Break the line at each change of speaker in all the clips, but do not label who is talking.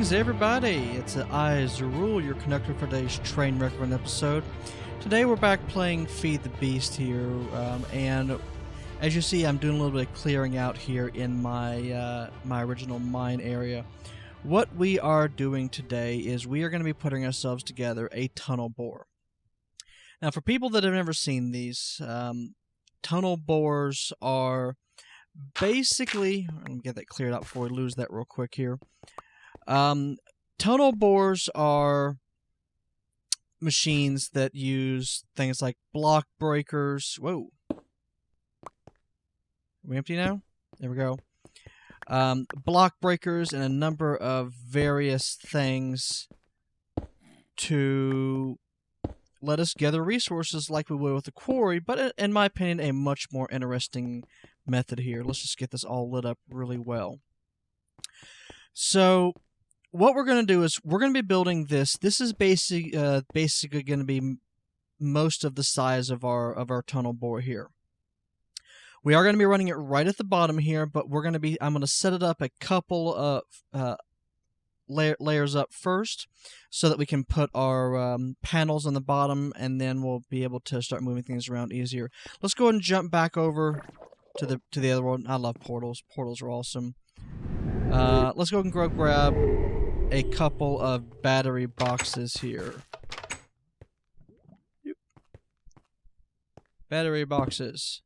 Greetings, everybody! It's Eyes Rule, your conductor for today's train recommend episode. Today we're back playing Feed the Beast here, and as you see, I'm doing a little bit of clearing out here in my my original mine area. What we are doing today is we are going to be putting ourselves together a tunnel bore. Now, for people that have never seen these, tunnel bores are basically, let me get that cleared out before we lose that real quick here. Tunnel bores are machines that use things like block breakers. Whoa. Are we empty now? There we go. Block breakers and a number of various things to let us gather resources like we would with the quarry, but in my opinion, a much more interesting method here. Let's just get this all lit up really well. So what we're going to do is we're going to be building this. This is basically going to be most of the size of our tunnel bore here. We are going to be running it right at the bottom here, but I'm going to set it up a couple of layers up first so that we can put our panels on the bottom, and then we'll be able to start moving things around easier. Let's go ahead and jump back over to the other one. I love portals. Portals are awesome. Let's go and grab a couple of battery boxes here. Yep. Battery boxes.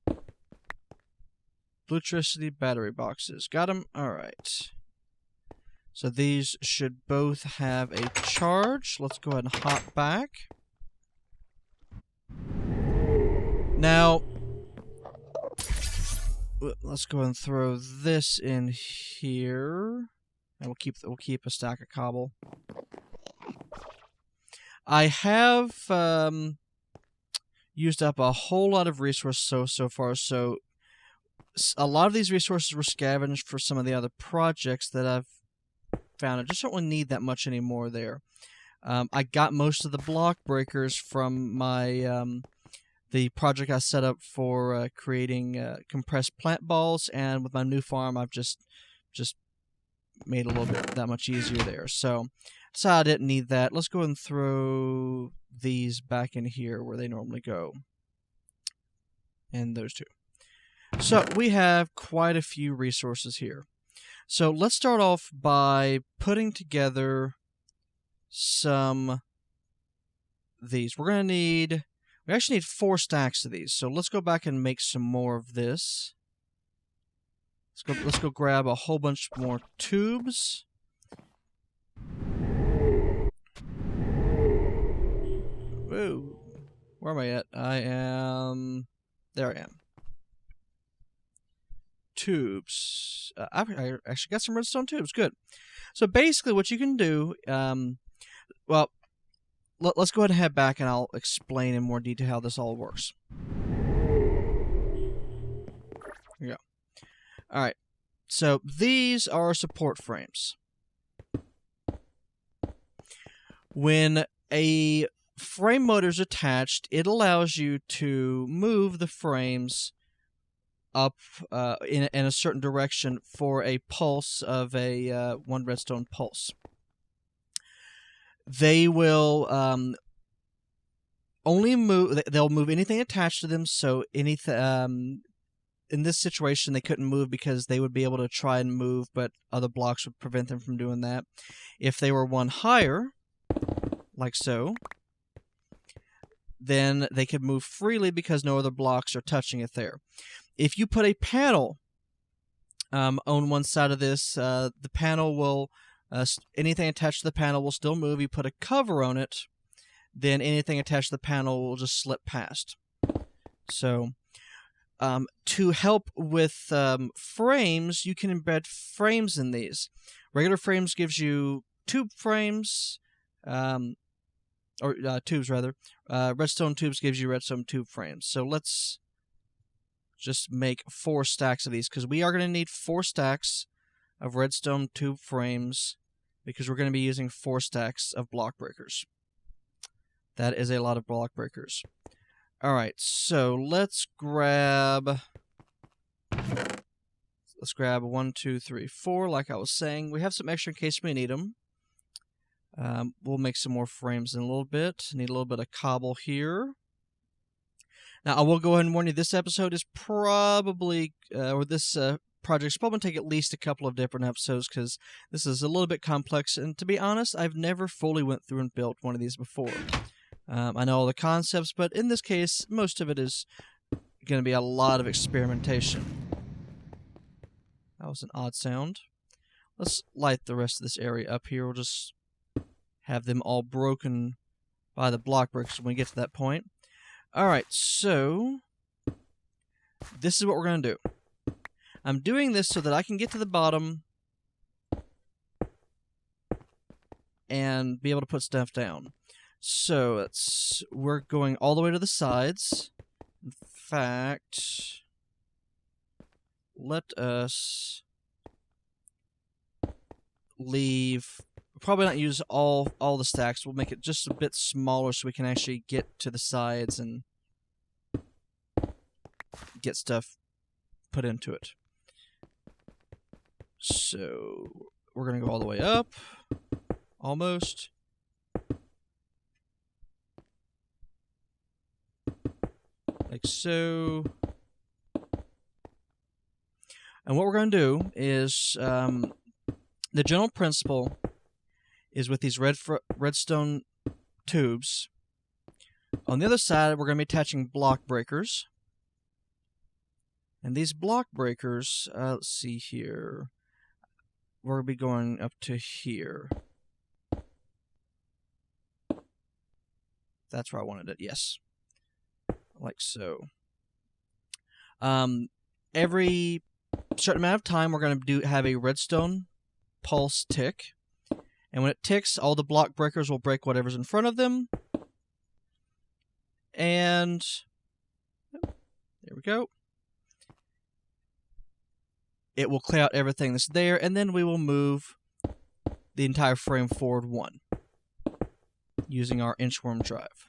Bluetricity battery boxes. Got them? Alright. So these should both have a charge. Let's go ahead and hop back. Now, let's go ahead and throw this in here. And we'll keep a stack of cobble. I have used up a whole lot of resources so far. So a lot of these resources were scavenged for some of the other projects that I've found. I just don't really need that much anymore there. I got most of the block breakers from my the project I set up for creating compressed plant balls, and with my new farm, I've just made it a little bit that much easier there. So I didn't need that. Let's go and throw these back in here where they normally go. And those two. So we have quite a few resources here. So let's start off by putting together some of these. We actually need 4 stacks of these. So let's go back and make some more of this. Let's go grab a whole bunch more tubes. Whoa. Where am I at? There I am. Tubes. I actually got some redstone tubes. Good. So basically what you can do, well, let's go ahead and head back and I'll explain in more detail how this all works. Here we go. Alright, so these are support frames. When a frame motor is attached, it allows you to move the frames up in a certain direction for a pulse of a 1 redstone pulse. They will only move. They'll move anything attached to them. So anything. In this situation, they couldn't move because they would be able to try and move, but other blocks would prevent them from doing that. If they were one higher, like so, then they could move freely because no other blocks are touching it there. If you put a panel on one side of this, the panel will, anything attached to the panel will still move. You put a cover on it, then anything attached to the panel will just slip past. So, to help with frames, you can embed frames in these. Regular frames gives you tube frames, or tubes rather. Redstone tubes gives you redstone tube frames. So let's just make 4 stacks of these, because we are going to need 4 stacks of redstone tube frames, because we're going to be using 4 stacks of block breakers. That is a lot of block breakers. Alright, so let's grab 1, 2, 3, 4, like I was saying. We have some extra in case we need them. We'll make some more frames in a little bit. Need a little bit of cobble here. Now, I will go ahead and warn you, this episode is probably, this project's probably going to take at least a couple of different episodes because this is a little bit complex. And to be honest, I've never fully went through and built one of these before. I know all the concepts, but in this case, most of it is going to be a lot of experimentation. That was an odd sound. Let's light the rest of this area up here. We'll just have them all broken by the block breakers when we get to that point. Alright, so this is what we're going to do. I'm doing this so that I can get to the bottom and be able to put stuff down. So we're going all the way to the sides. In fact, let us leave. Probably not use all the stacks. We'll make it just a bit smaller so we can actually get to the sides and get stuff put into it. So we're going to go all the way up. Almost. Like so. And what we're going to do is the general principle is with these redstone tubes. On the other side, we're going to be attaching block breakers. And these block breakers, let's see here, we're going to be going up to here. That's where I wanted it, yes. Like so. Every certain amount of time, we're going to have a redstone pulse tick. And when it ticks, all the block breakers will break whatever's in front of them. And there we go. It will clear out everything that's there, and then we will move the entire frame forward one using our inchworm drive.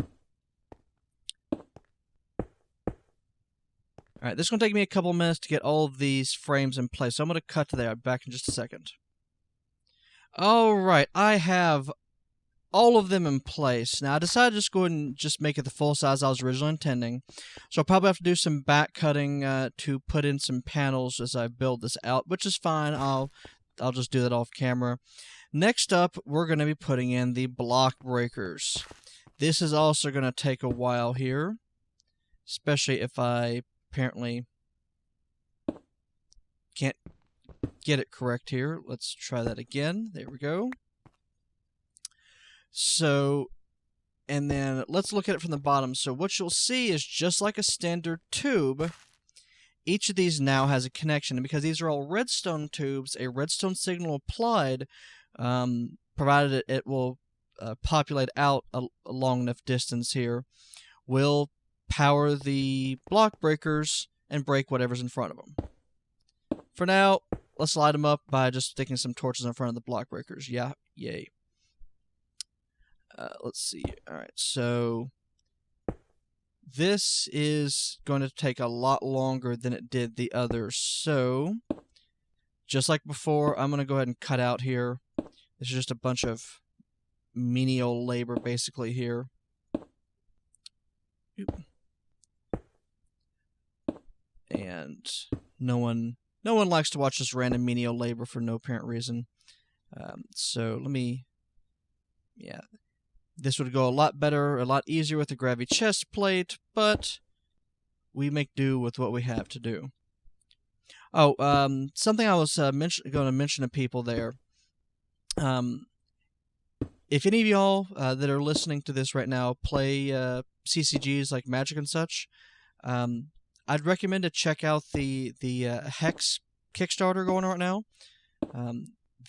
Alright, this is going to take me a couple minutes to get all of these frames in place, so I'm going to cut to there. I'll be back in just a second. Alright, I have all of them in place. Now, I decided to just go ahead and just make it the full size I was originally intending. So I'll probably have to do some back cutting to put in some panels as I build this out, which is fine. I'll just do that off camera. Next up, we're going to be putting in the block breakers. This is also going to take a while here, especially if I apparently can't get it correct here. Let's try that again. There we go. So, and then let's look at it from the bottom. So what you'll see is just like a standard tube, each of these now has a connection. And because these are all redstone tubes, a redstone signal applied, provided it will populate out a long enough distance here, will power the block breakers and break whatever's in front of them. For now, let's light them up by just sticking some torches in front of the block breakers. Yeah, yay. Let's see. Alright, so this is going to take a lot longer than it did the others. So, just like before, I'm going to go ahead and cut out here. This is just a bunch of menial labor basically here. Oop. And no one likes to watch this random menial labor for no apparent reason. So let me, yeah, this would go a lot better, a lot easier with the gravity chest plate, but we make do with what we have to do. Oh, something I was going to mention to people there. If any of y'all that are listening to this right now play CCGs like Magic and such, I'd recommend to check out the Hex Kickstarter going on right now.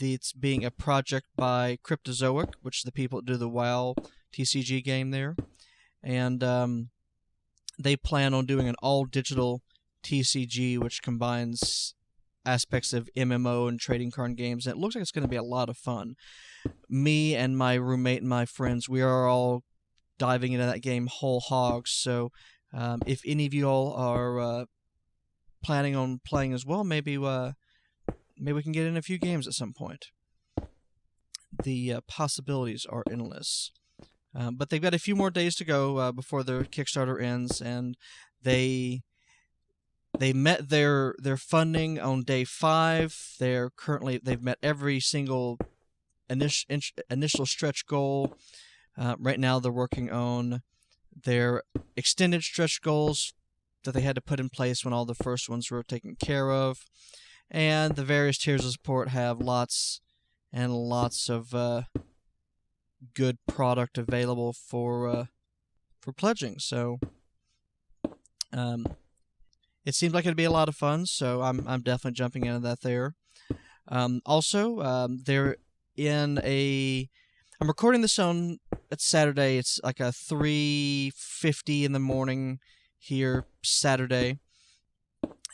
It's being a project by Cryptozoic, which is the people that do the WoW TCG game there. And they plan on doing an all-digital TCG, which combines aspects of MMO and trading card games. And it looks like it's going to be a lot of fun. Me and my roommate and my friends, we are all diving into that game whole hog. So if any of you all are planning on playing as well, maybe we can get in a few games at some point. the possibilities are endless. But they've got a few more days to go before their Kickstarter ends, and they met their funding on day 5. They've met every single initial stretch goal. Right now they're working on their extended stretch goals that they had to put in place when all the first ones were taken care of. And the various tiers of support have lots and lots of good product available for pledging. So it seems like it'd be a lot of fun. So I'm definitely jumping into that there. Also, they're in a. I'm recording this on. It's Saturday. It's like a 3:50 in the morning here Saturday.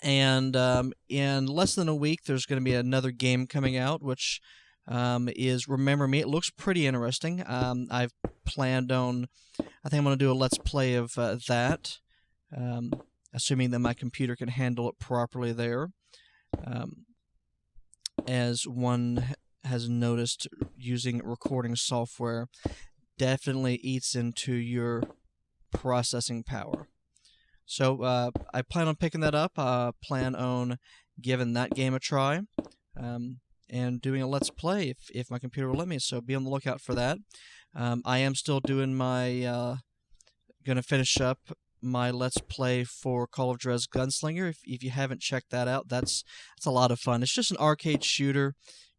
And in less than a week, there's going to be another game coming out, which is Remember Me. It looks pretty interesting. I've planned on, I think I'm going to do a Let's Play of that, assuming that my computer can handle it properly there. As one has noticed, using recording software definitely eats into your processing power. So I plan on picking that up. Plan on giving that game a try, and doing a Let's Play if my computer will let me. So be on the lookout for that. I am still doing my going to finish up my Let's Play for Call of Juarez Gunslinger. If you haven't checked that out, that's a lot of fun. It's just an arcade shooter.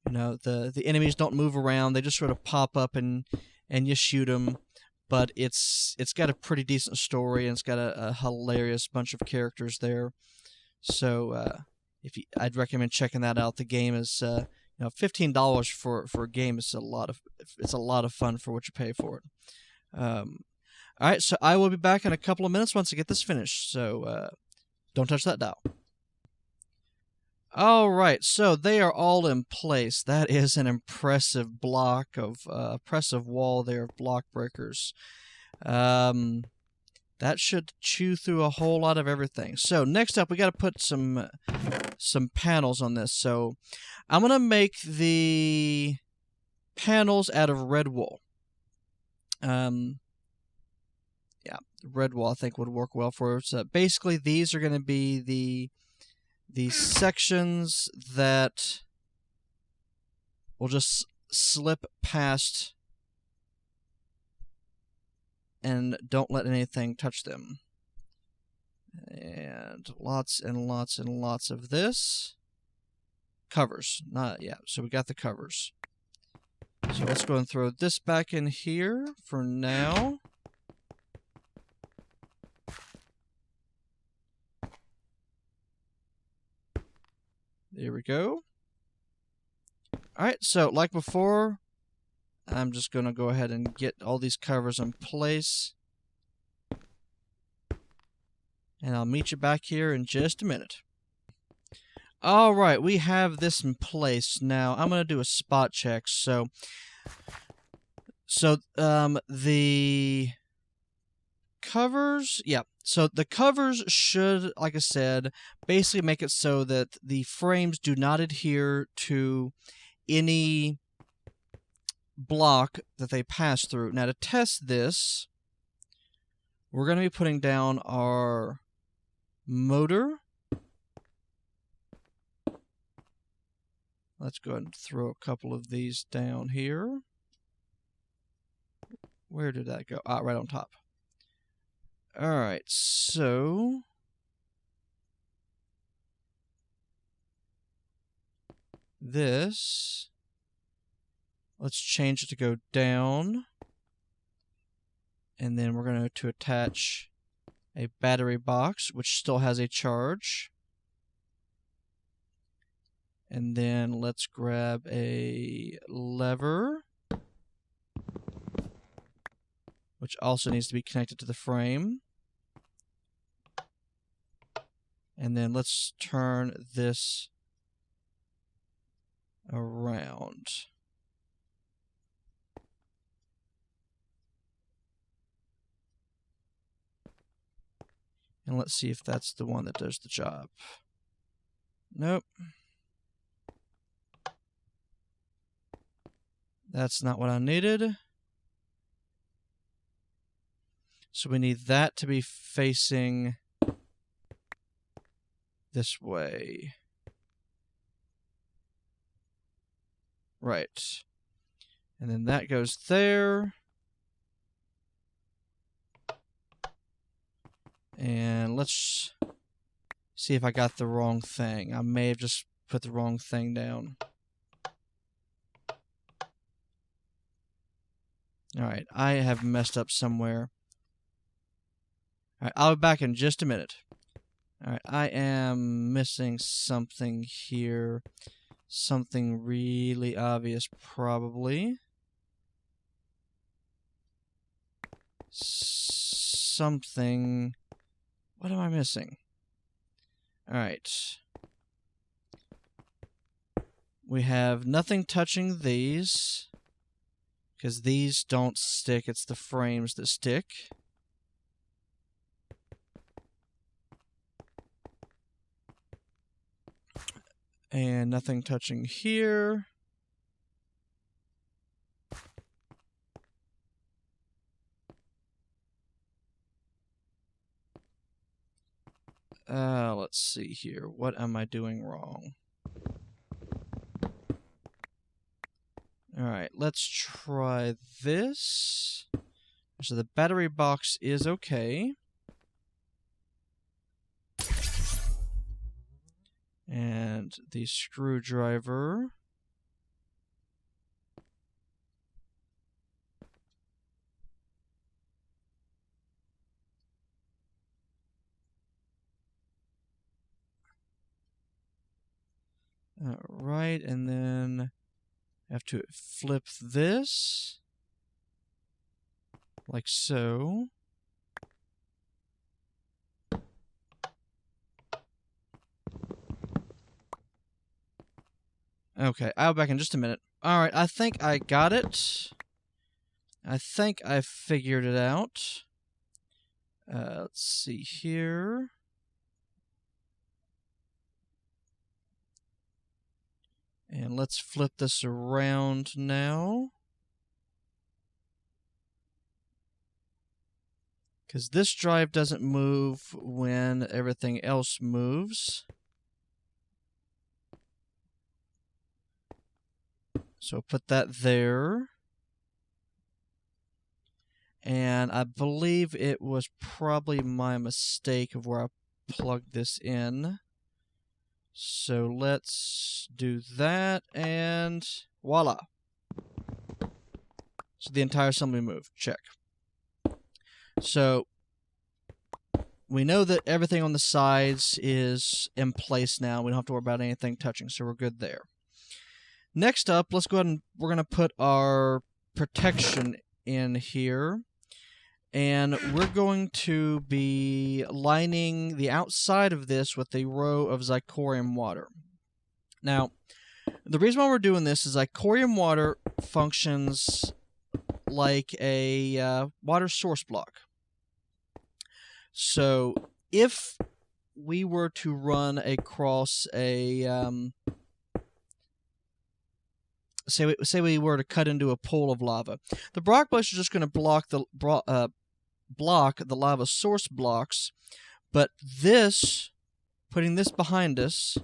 You know, the enemies don't move around; they just sort of pop up and you shoot them. But it's got a pretty decent story, and it's got a hilarious bunch of characters there. So I'd recommend checking that out. The game is $15 for a game is a lot of fun for what you pay for it. All right, so I will be back in a couple of minutes once I get this finished. So don't touch that dial. All right, so they are all in place. That is an impressive impressive wall there of block breakers. That should chew through a whole lot of everything. So next up, we got to put some panels on this. So I'm gonna make the panels out of red wool. Yeah, red wool I think would work well for us. So basically, these are going to be the sections that will just slip past and don't let anything touch them. And lots and lots and lots of this. Covers. So we got the covers. So let's go and throw this back in here for now. There we go. Alright, so like before, I'm just going to go ahead and get all these covers in place. And I'll meet you back here in just a minute. Alright, we have this in place. Now, I'm going to do a spot check. So the covers, so the covers should, like I said, basically make it so that the frames do not adhere to any block that they pass through. Now, to test this, we're going to be putting down our motor. Let's go ahead and throw a couple of these down here. Where did that go? Ah, right on top. Alright, so this, let's change it to go down, and then we're going to attach a battery box which still has a charge, and then let's grab a lever which also needs to be connected to the frame. And then let's turn this around. And let's see if that's the one that does the job. Nope. That's not what I needed. So we need that to be facing this way. Right. And then that goes there. And let's see if I got the wrong thing. I may have just put the wrong thing down. Alright, I have messed up somewhere. Alright, I'll be back in just a minute. Alright, I am missing something here. Something really obvious, probably. Something... What am I missing? Alright. We have nothing touching these, because these don't stick, it's the frames that stick. And nothing touching here. Let's see here. What am I doing wrong? Alright, let's try this. So the battery box is okay. And the screwdriver. Alright, and then I have to flip this. Like so. Okay, I'll be back in just a minute. Alright, I think I got it. I think I figured it out. Let's see here. And let's flip this around now. Because this drive doesn't move when everything else moves. So put that there. And I believe it was probably my mistake of where I plugged this in. So let's do that, and voila. So the entire assembly moved. Check. So we know that everything on the sides is in place now. We don't have to worry about anything touching, so we're good there. Next up, let's go ahead and we're going to put our protection in here. And we're going to be lining the outside of this with a row of zirconium water. Now, the reason why we're doing this is zirconium water functions like a water source block. So, if we were to run across a... Say we were to cut into a pool of lava, the block blocks are just going to block the lava source blocks, but this, putting this behind us,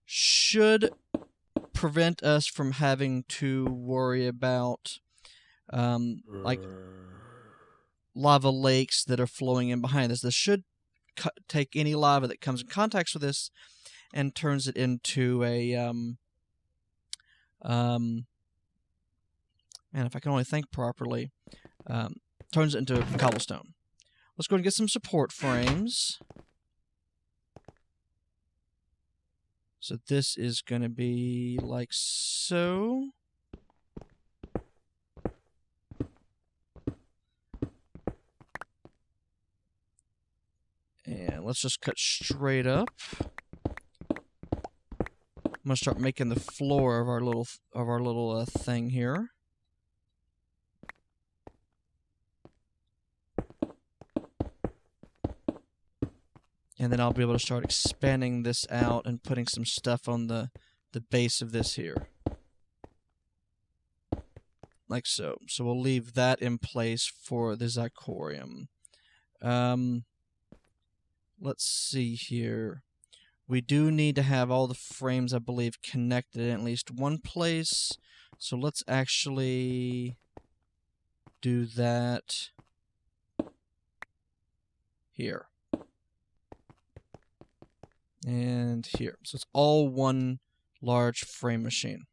should prevent us from having to worry about like lava lakes that are flowing in behind us. This should take any lava that comes in contact with this and turns it into a man, if I can only think properly, turns it into cobblestone. Let's go and get some support frames. So this is going to be like so. And let's just cut straight up. I'm gonna start making the floor of our little thing here. And then I'll be able to start expanding this out and putting some stuff on the base of this here. like so. So we'll leave that in place for the zirconium. Let's see here. We do need to have all the frames, I believe, connected in at least one place. So let's actually do that here. And here. So it's all one large frame machine.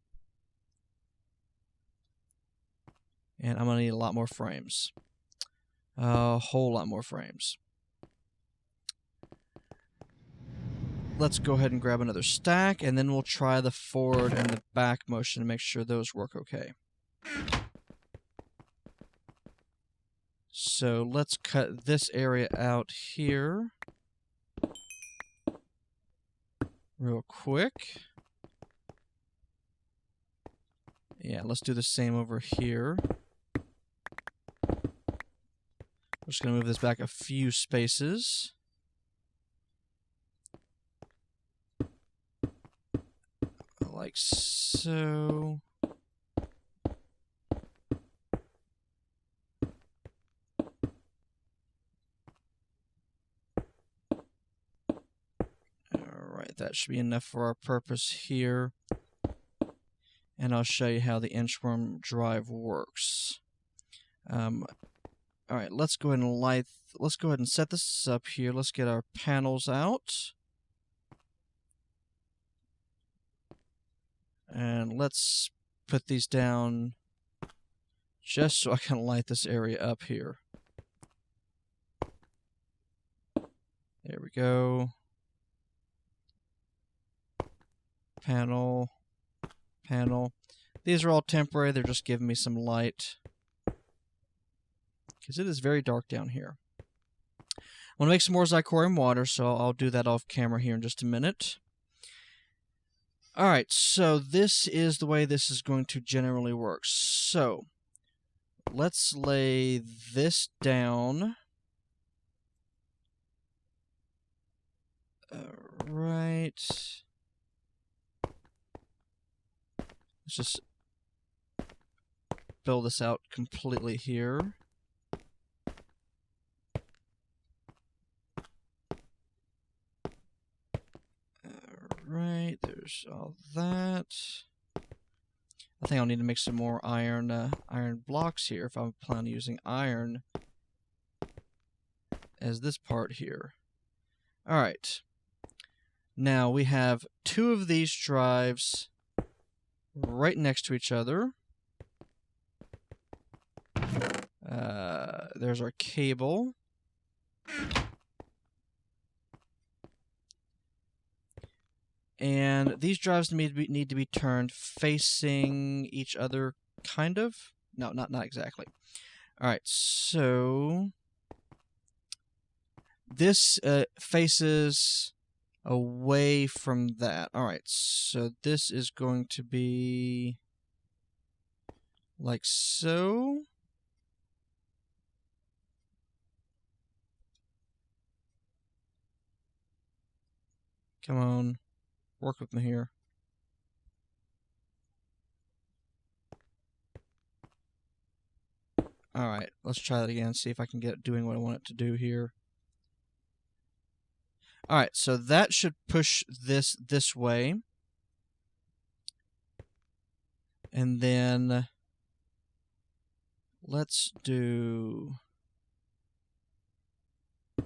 And I'm going to need a lot more frames. A whole lot more frames. Let's go ahead and grab another stack, and then we'll try the forward and the back motion to make sure those work okay. So let's cut this area out here real quick. Yeah, let's do the same over here. We're just going to move this back a few spaces. Like so. Alright, that should be enough for our purpose here. And I'll show you how the inchworm drive works. Alright, let's go ahead and set this up here. Let's get our panels out. And let's put these down just so I can light this area up here. There we go. Panel. Panel. These are all temporary. They're just giving me some light, because it is very dark down here. I want to make some more zirconium water, so I'll do that off camera here in just a minute. Alright, so this is the way this is going to generally work. So, let's lay this down. Alright. Let's just build this out completely here. Alright, there's all that. I think I'll need to make some more iron blocks here if I'm planning on using iron as this part here. Alright. Now we have two of these drives right next to each other. There's our cable. And these drives need to be turned facing each other, kind of. No, not exactly. Alright, so this faces away from that. Alright, so this is going to be like so. Come on. Work with me here. Alright, let's try that again, see if I can get it doing what I want it to do here. Alright, so that should push this way. And then let's do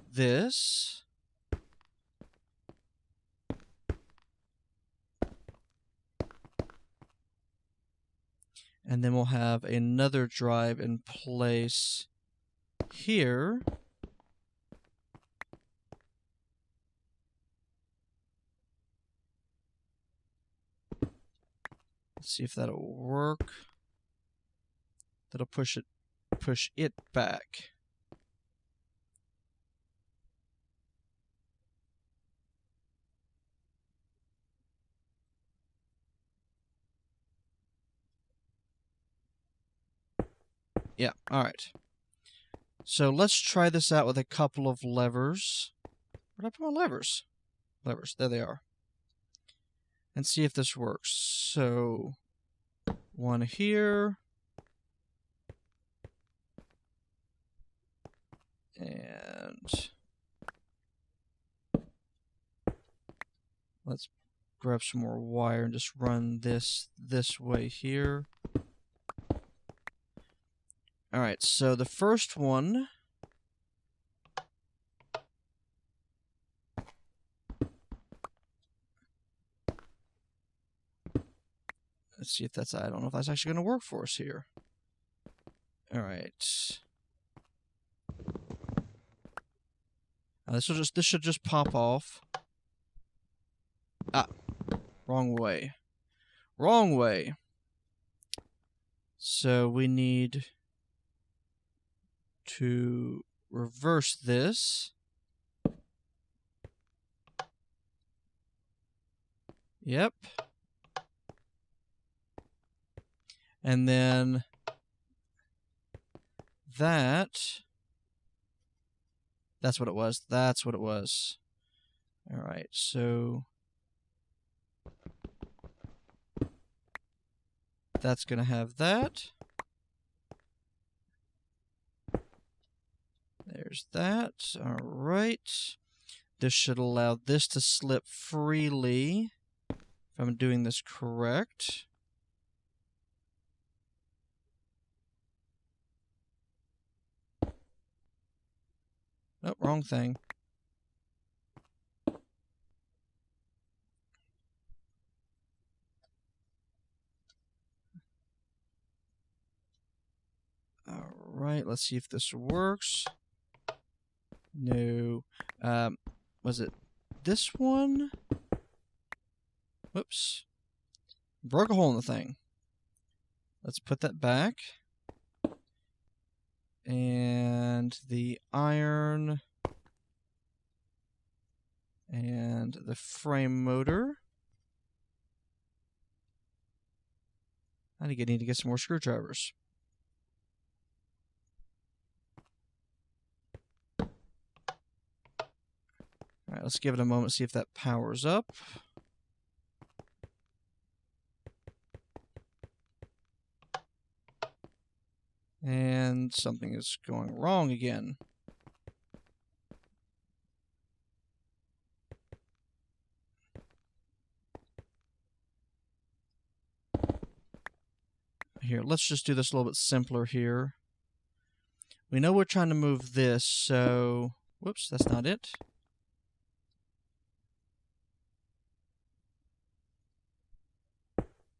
this. And then we'll have another drive in place here. Let's see if that'll work. That'll push it back. Yeah, alright. So let's try this out with a couple of levers. Where'd I put my levers? Levers, there they are. And see if this works. So, one here. Let's grab some more wire and just run this way here. Alright, so the first one... Let's see if that's... I don't know if that's actually going to work for us here. Alright. This should just pop off. Ah, wrong way. Wrong way. So we need to reverse this. Yep. And then that's what it was. That's what it was. All right, so that's going to have that. There's that. All right. This should allow this to slip freely, if I'm doing this correct. Oh, wrong thing. Alright, let's see if this works. No. Was it this one? Whoops. Broke a hole in the thing. Let's put that back. And the iron and the frame motor. I need to get some more screwdrivers. Alright, let's give it a moment, see if that powers up. And something is going wrong again. Here, let's just do this a little bit simpler here. We know we're trying to move this, so... Whoops, that's not it.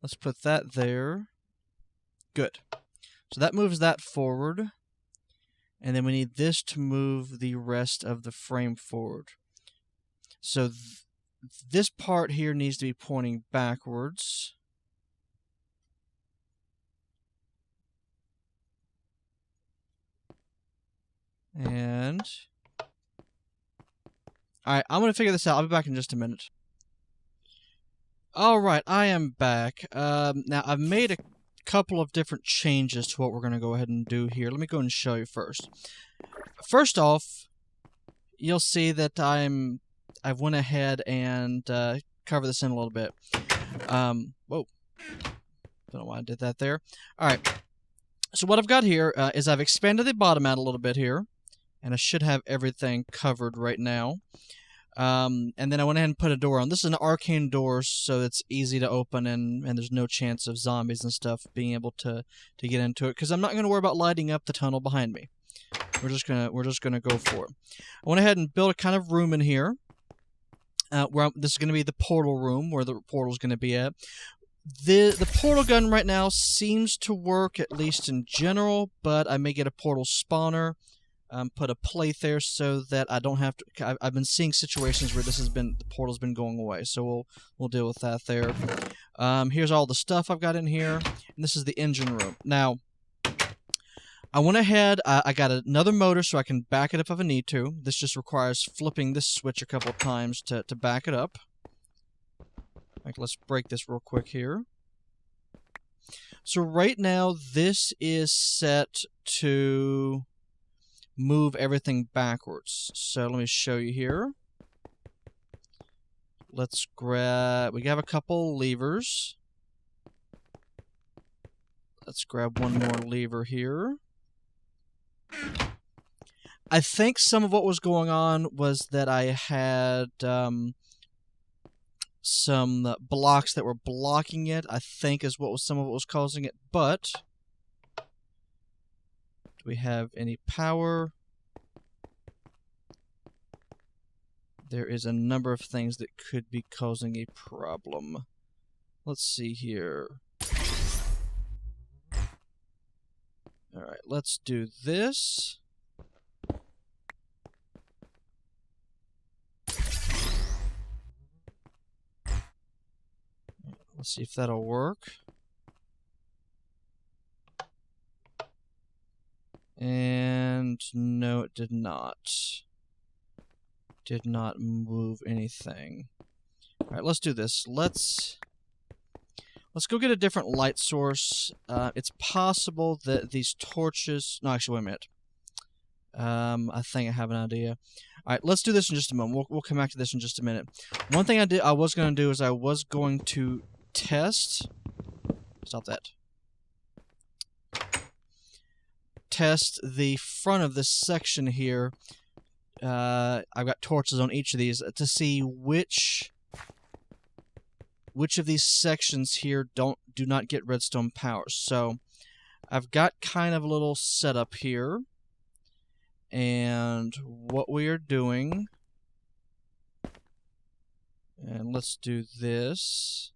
Let's put that there. Good. So that moves that forward. And then we need this to move the rest of the frame forward. So this part here needs to be pointing backwards. And... Alright, I'm going to figure this out. I'll be back in just a minute. Alright, I am back. Now, I've made a couple of different changes to what we're going to go ahead and do here. Let me go and show you first. First off, you'll see that I've went ahead and covered this in a little bit. Whoa. Don't know why I did that there. Alright. So what I've got here is I've expanded the bottom out a little bit here. And I should have everything covered right now. And then I went ahead and put a door on. This is an arcane door, so it's easy to open, and there's no chance of zombies and stuff being able to get into it. Because I'm not going to worry about lighting up the tunnel behind me. We're just gonna go for it. I went ahead and built a kind of room in here. This is going to be the portal room, where the portal's going to be at. The portal gun right now seems to work, at least in general, but I may get a portal spawner. Put a plate there so that I don't have to... I've been seeing situations where the portal's been going away, so we'll deal with that there. Here's all the stuff I've got in here, and this is the engine room. Now, I went ahead, I got another motor so I can back it up if I need to. This just requires flipping this switch a couple of times to back it up. Like, let's break this real quick here. So right now, this is set to move everything backwards. So let me show you here. Let's grab... We have a couple levers. Let's grab one more lever here. I think some of what was going on was that I had some blocks that were blocking it, I think, is what was some of what was causing it. But do we have any power? There is a number of things that could be causing a problem. Let's see here. Alright, let's do this. Let's see if that'll work. And no, it did not. Did not move anything. Alright, let's do this. Let's go get a different light source. It's possible that these torches... No, actually, wait a minute. I think I have an idea. Alright, let's do this in just a moment. We'll come back to this in just a minute. One thing I was going to do is I was going to test... Stop that. Test the front of this section here. I've got torches on each of these to see which of these sections here do not get redstone power. So I've got kind of a little setup here, and what we are doing, and let's do this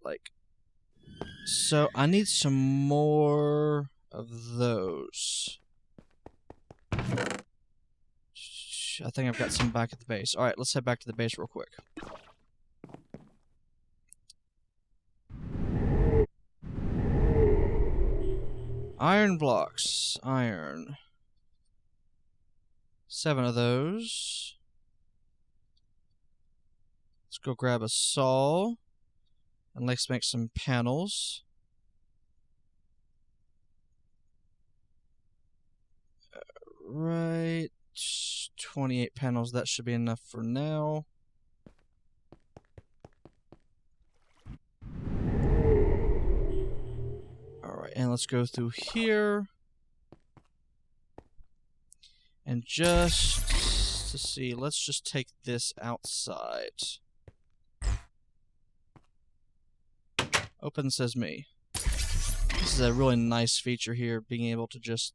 like so. I need some more of those. I think I've got some back at the base. Alright, let's head back to the base real quick. Iron blocks. Iron. 7 of those. Let's go grab a saw. And let's make some panels. Right. 28 panels. That should be enough for now. Alright, and let's go through here. And just to see, let's just take this outside. Open Sesame. This is a really nice feature here, being able to just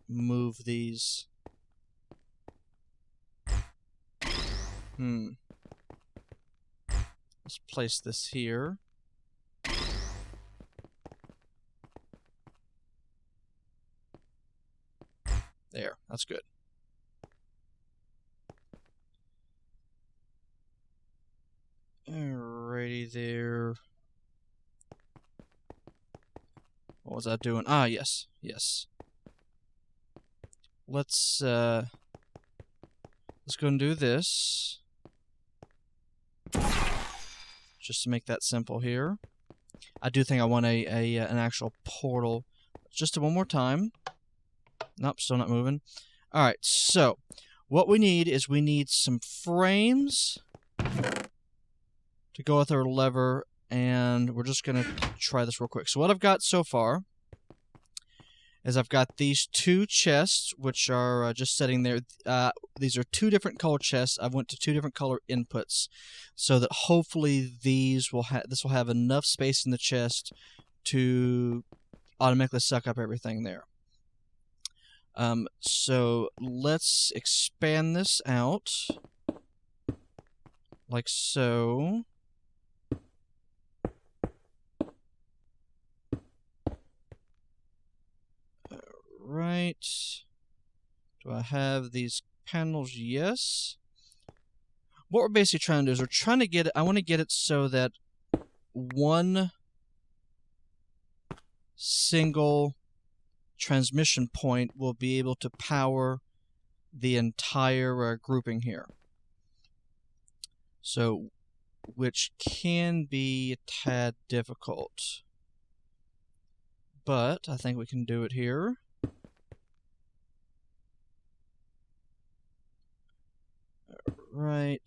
move these. Let's place this here. There, that's good. Alrighty there. What was I doing? Ah, yes, yes. Let's go and do this. Just to make that simple here. I do think I want an actual portal. Just one more time. Nope, still not moving. Alright, so what we need is we need some frames to go with our lever, and we're just going to try this real quick. So what I've got so far is I've got these 2 chests, which are just sitting there. These are 2 different color chests. I went to 2 different color inputs, so that hopefully this will have enough space in the chest to automatically suck up everything there. So let's expand this out like so. Right. Do I have these panels? Yes. What we're basically trying to do is we're trying to get it. I want to get it so that one single transmission point will be able to power the entire grouping here. So, which can be a tad difficult. But I think we can do it here. Right.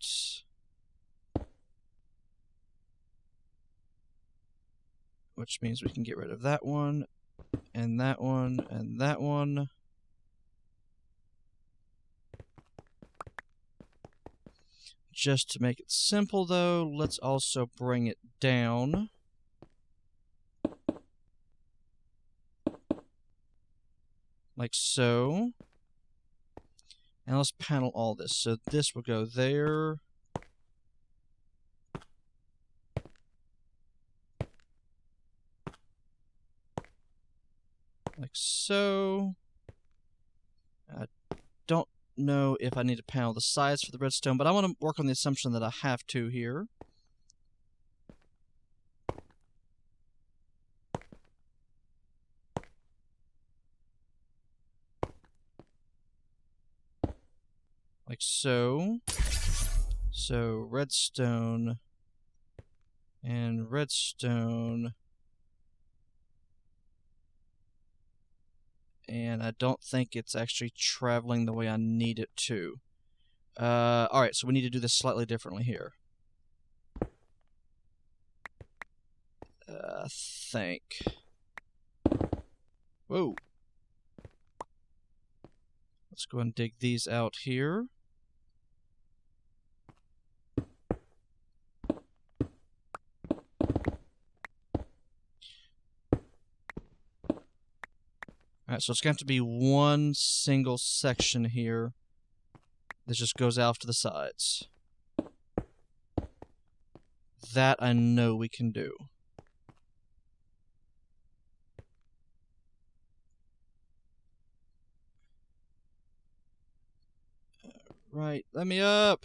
Which means we can get rid of that one, and that one, and that one. just to make it simple, though, let's also bring it down. Like so. And let's panel all this. So this will go there. Like so. I don't know if I need to panel the sides for the redstone, but I want to work on the assumption that I have to here. Like so. So redstone and redstone. And I don't think it's actually traveling the way I need it to. Alright, so we need to do this slightly differently here. I think. Whoa. Let's go and dig these out here. Alright, so it's going to have to be one single section here. This just goes out to the sides. That I know we can do. Right, let me up!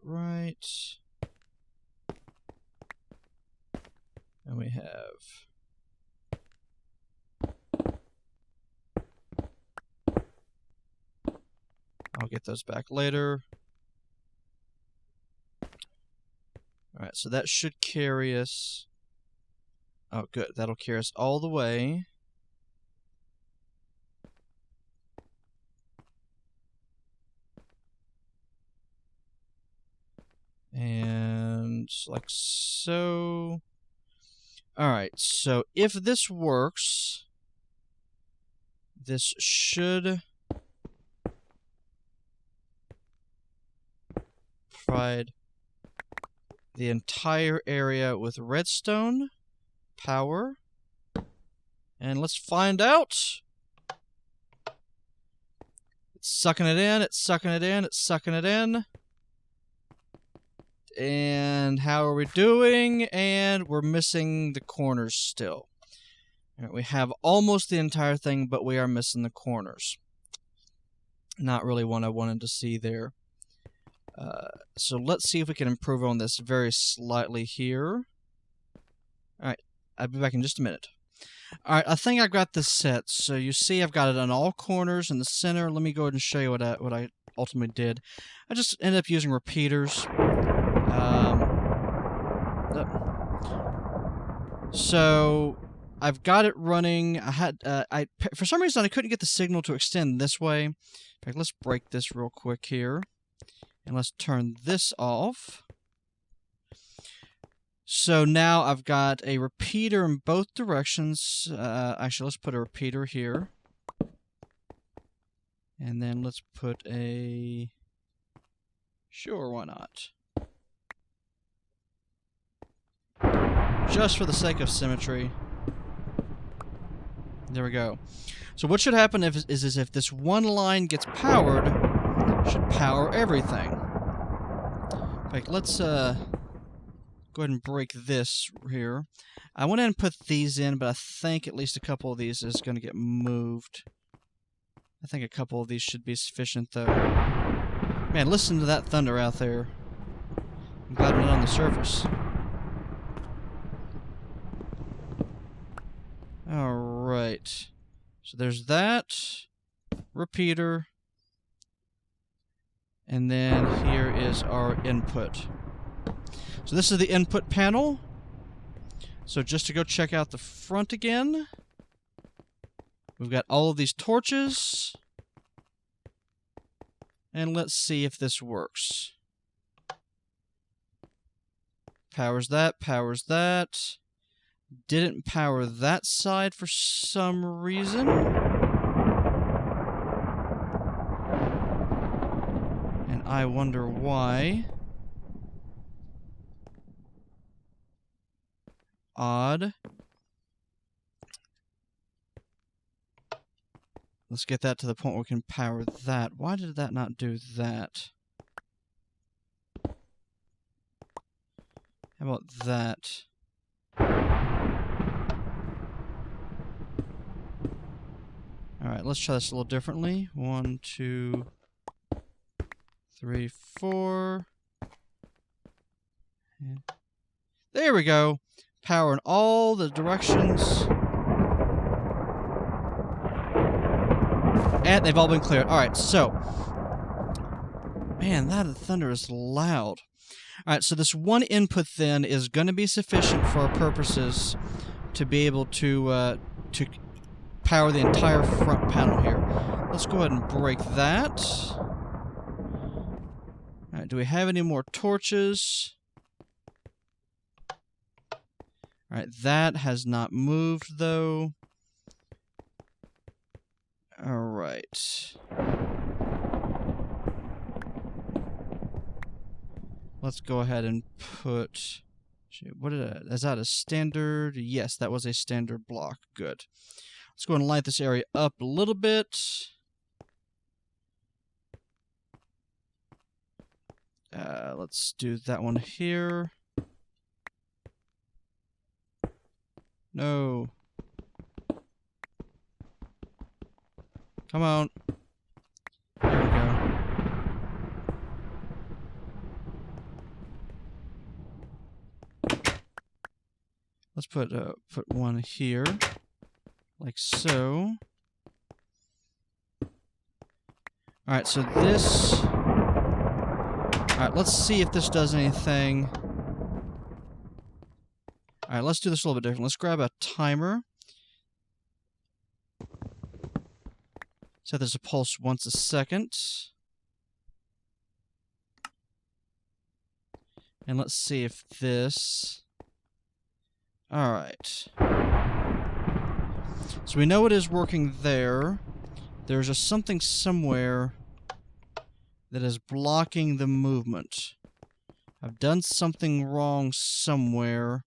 Right. And we have... I'll get those back later. Alright, so that should carry us... Oh, good. That'll carry us all the way. And like so... Alright, so if this works, this should provide the entire area with redstone power. And let's find out. It's sucking it in, it's sucking it in, it's sucking it in. And how are we doing? And we're missing the corners still. Right, we have almost the entire thing, but we are missing the corners. Not really what I wanted to see there. So let's see if we can improve on this very slightly here. Alright, I'll be back in just a minute. Alright, I think I got this set. So you see I've got it on all corners in the center. Let me go ahead and show you what I ultimately did. I just ended up using repeaters. So I've got it running. I had for some reason I couldn't get the signal to extend this way. In fact, let's break this real quick here, and let's turn this off. So now I've got a repeater in both directions. Actually, let's put a repeater here, and then let's put a... Sure, why not? Just for the sake of symmetry. There we go. So what should happen is if this one line gets powered, it should power everything. In fact, let's go ahead and break this here. I went in and put these in, but I think at least a couple of these is going to get moved. I think a couple of these should be sufficient, though. Man, listen to that thunder out there. I'm glad I'm not on the surface. Alright. So there's that. Repeater. And then here is our input. So this is the input panel. So just to go check out the front again. We've got all of these torches. And let's see if this works. Powers that, powers that. Didn't power that side for some reason. I wonder why. Odd. Let's get that to the point where we can power that. Why did that not do that? How about that? Alright, let's try this a little differently. 1, 2, 3, 4. And there we go. Power in all the directions. And they've all been cleared. Alright, so. Man, that thunder is loud. Alright, so this one input then is going to be sufficient for our purposes to be able to power the entire front panel here. Let's go ahead and break that. Alright, do we have any more torches? Alright, that has not moved though. Alright. Let's go ahead and put... What is that a standard? Yes, that was a standard block. Good. Let's go and light this area up a little bit. Let's do that one here. No. Come on. There we go. Let's put one here. Like so. Alright, so this... Alright, let's see if this does anything. Alright, let's do this a little bit different. Let's grab a timer. Set this to pulse once a second. And let's see if this... Alright. So we know it is working there. There's just something somewhere that is blocking the movement. I've done something wrong somewhere.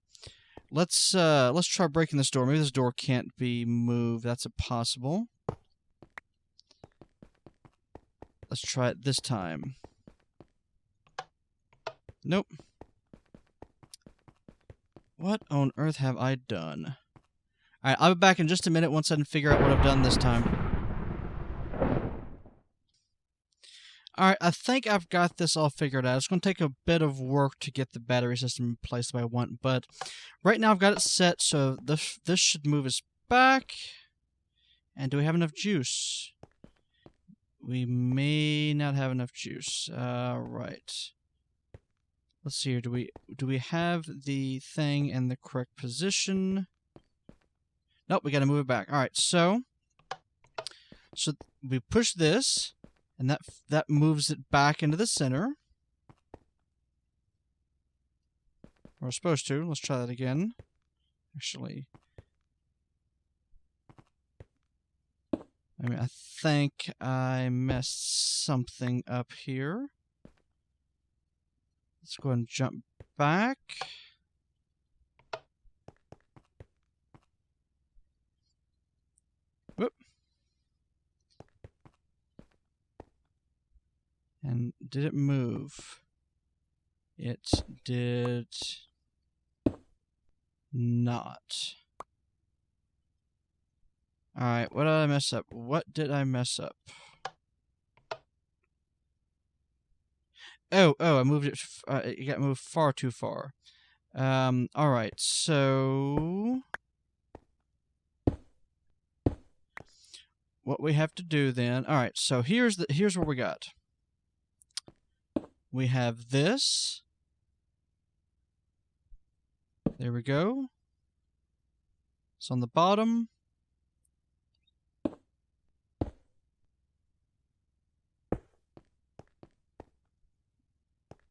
Let's try breaking this door. Maybe this door can't be moved. That's impossible. Let's try it this time. Nope. What on earth have I done? Alright, I'll be back in just a minute once I can figure out what I've done this time. Alright, I think I've got this all figured out. It's going to take a bit of work to get the battery system in place that I want, but right now I've got it set, so this should move us back. And do we have enough juice? We may not have enough juice. Right. Let's see here. Do we have the thing in the correct position? Nope, we got to move it back. All right, so we push this, and that moves it back into the center. We're supposed to. Let's try that again. Actually, I think I messed something up here. Let's go ahead and jump back. Whoop. And did it move? It did not. Alright, what did I mess up? What did I mess up? Oh, I moved it. It got moved far too far. Alright, so what we have to do then. Alright, so here's what we got. We have this. There we go. It's on the bottom.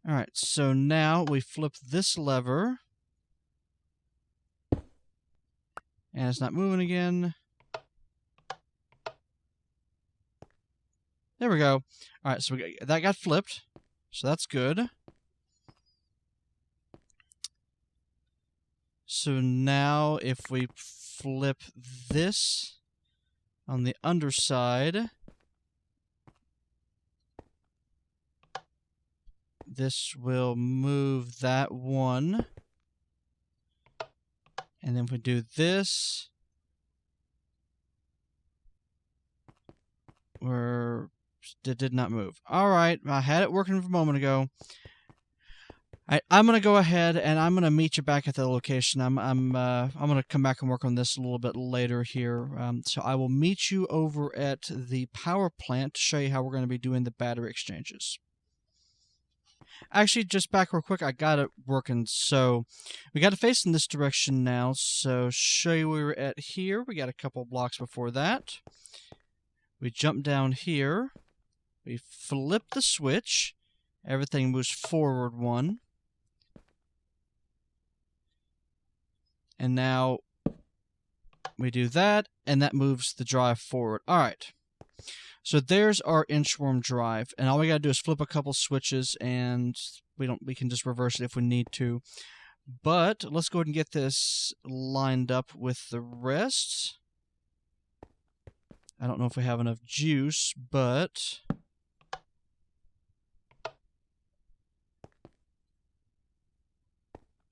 Alright, so now we flip this lever. And it's not moving again. There we go. Alright, so that got flipped. So that's good. So now if we flip this on the underside, this will move that one. And then if we do this, it did not move. All right, I had it working a moment ago. I'm gonna go ahead and I'm gonna meet you back at the location. I'm gonna come back and work on this a little bit later here. So I will meet you over at the power plant to show you how we're gonna be doing the battery exchanges. Actually, just back real quick, I got it working. So we got it facing this direction now. So show you where we're at here. We got a couple blocks before that. We jump down here. We flip the switch. Everything moves forward one. And now we do that, and that moves the drive forward. All right. So there's our inchworm drive, and all we gotta do is flip a couple switches, and we can just reverse it if we need to. But let's go ahead and get this lined up with the rest. I don't know if we have enough juice, but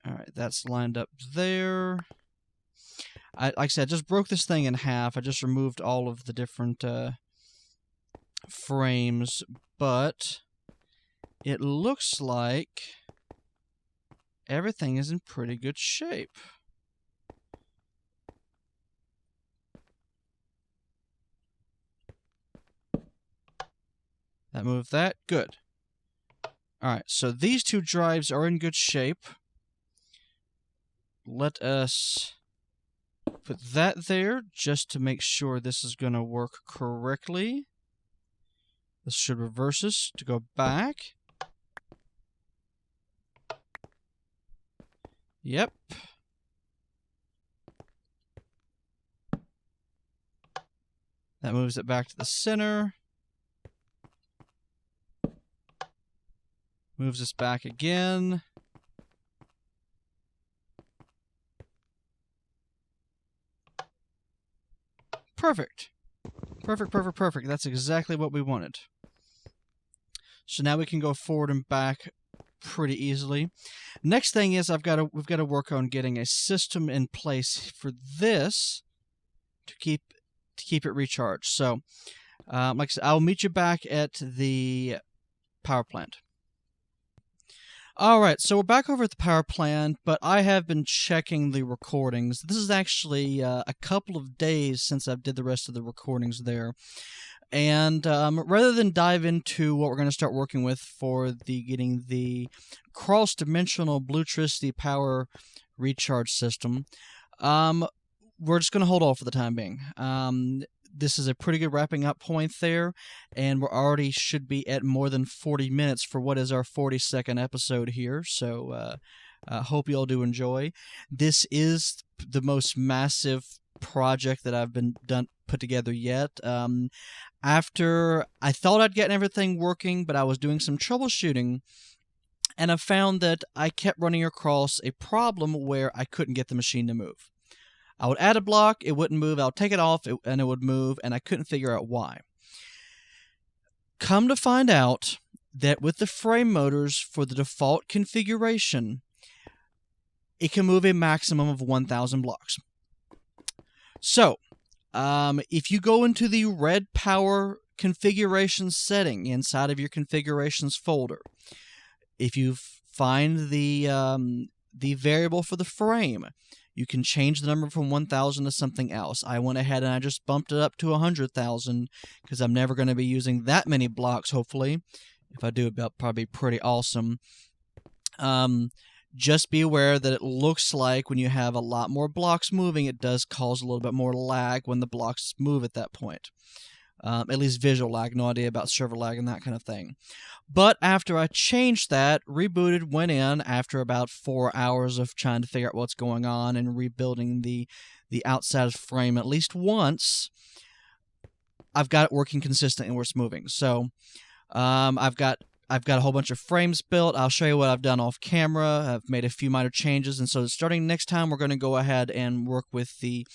all right, that's lined up there. Like I said, I just broke this thing in half. I just removed all of the different frames, but it looks like everything is in pretty good shape. That moved that. Good. Alright, so these two drives are in good shape. Let us put that there just to make sure this is going to work correctly. This should reverse us to go back. Yep. That moves it back to the center. Moves us back again. Perfect. Perfect, perfect, perfect. That's exactly what we wanted. So now we can go forward and back pretty easily. Next thing is we've got to work on getting a system in place for this to keep it recharged. So, like I said, I'll meet you back at the power plant. All right, so we're back over at the power plant, but I have been checking the recordings. This is actually a couple of days since I did the rest of the recordings there. And rather than dive into what we're going to start working with for getting the cross-dimensional Bluetricity power recharge system, we're just going to hold off for the time being. This is a pretty good wrapping up point there, and we're already should be at more than 40 minutes for what is our 42nd episode here, so hope you all do enjoy. This is the most massive project that I've put together yet. After I thought I'd get everything working, but I was doing some troubleshooting, and I found that I kept running across a problem where I couldn't get the machine to move. I would add a block, it wouldn't move, I would take it off, and it would move, and I couldn't figure out why. Come to find out that with the frame motors for the default configuration, it can move a maximum of 1,000 blocks. So, if you go into the red power configuration setting inside of your configurations folder, if you find the variable for the frame, you can change the number from 1,000 to something else. I went ahead and I just bumped it up to 100,000 because I'm never going to be using that many blocks, hopefully. If I do, it'll probably be pretty awesome. Just be aware that it looks like when you have a lot more blocks moving, it does cause a little bit more lag when the blocks move at that point. At least visual lag, no idea about server lag and that kind of thing. But after I changed that, rebooted, went in after about 4 hours of trying to figure out what's going on and rebuilding the outside frame at least once, I've got it working consistently where it's moving. So I've got I've got a whole bunch of frames built. I'll show you what I've done off camera. I've made a few minor changes, and so starting next time, we're going to go ahead and work with the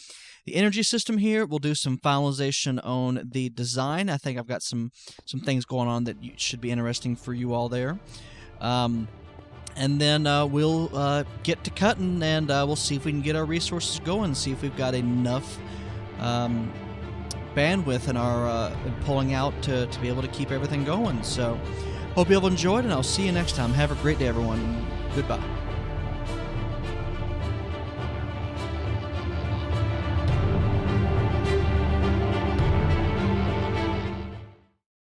energy system here. We'll do some finalization on the design. I think I've got some things going on that should be interesting for you all there. And then we'll get to cutting, and we'll see if we can get our resources going, see if we've got enough bandwidth in our pulling out to be able to keep everything going. So hope you all enjoyed, and I'll see you next time. Have a great day, everyone. Goodbye.